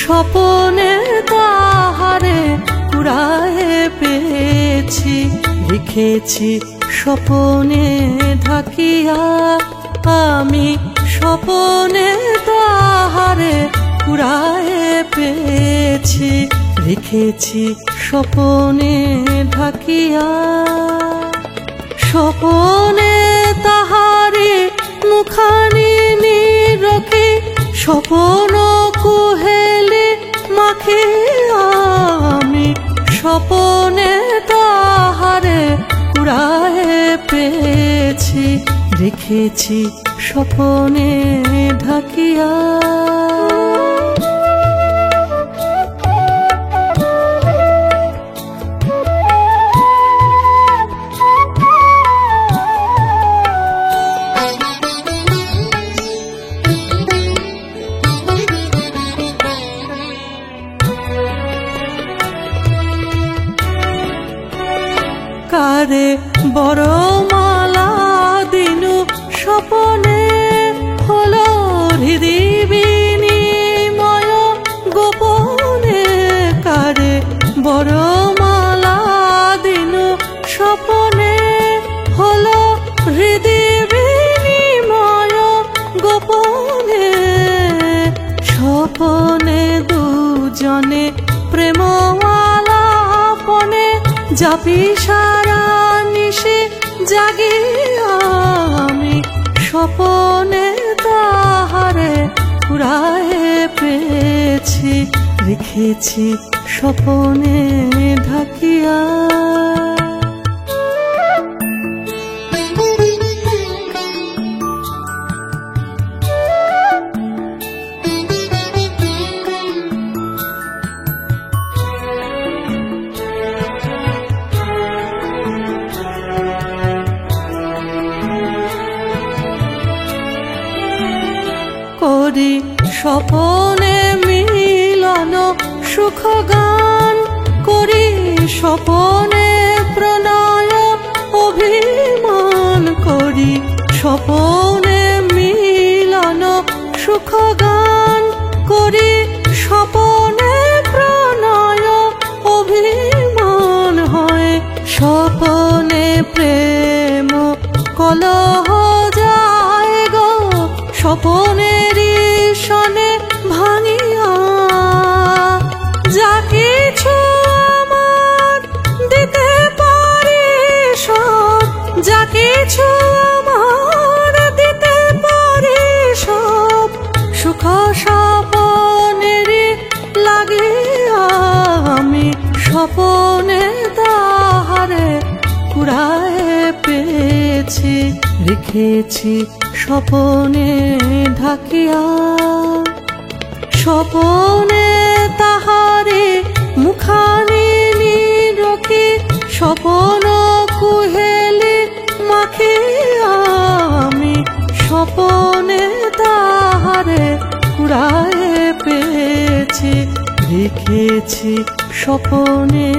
স্বপনে তাহারে কুড়ায়ে পেয়েছি, রেখেছি স্বপনে ঢাকিয়া। আমি স্বপনে তাহারে কুড়ায়ে পেয়েছি, রেখেছি স্বপনে ঢাকিয়া। স্বপনে তাহারে মুখানি নিরখি, স্বপন কুহেলি মাখিয়া। আমি স্বপনে তাহারে কুড়ায়ে পেয়েছি, রেখেছি স্বপনে ঢাকিয়া। কারে বরমালা দিনু স্বপনে, হলো হৃদি বিনিময় গোপনে। কারে বরমালা দিনু স্বপনে, হলো হৃদি বিনিময় গোপনে। স্বপনে দুজনে প্রেম আলাপনে, জাপি সারা নিশি জাগিয়া। আমি স্বপনে তাহারে কুড়ায়ে পেয়েছি, রেখেছি স্বপনে ঢাকিয়া। করি স্বপনে মিলন সুখ গান, করি স্বপনে প্রণয় অভিমান। করি স্বপনে মিলন সুখ গান, করি স্বপনে প্রণয় অভিমান। হয় স্বপনে প্রেম কলহ যায় গো, স্বপনেরই সনে ভাঙিয়া। যা কিছু আমার দিতে পারি সব, যা কিছু আমার দিতে পারি সব, সুখ স্বপনেরই লাগিয়া। আমি স্বপনে তাহারে কুড়ায়ে পেয়েছি, রেখেছি স্বপনে ঢাকিয়া। স্বপনে তাহারে মুখানি নিরখি, স্বপন কুহেলি মাখিয়া। আমি স্বপনে তাহারে কুড়ায়ে পেয়েছি, রেখেছি স্বপনে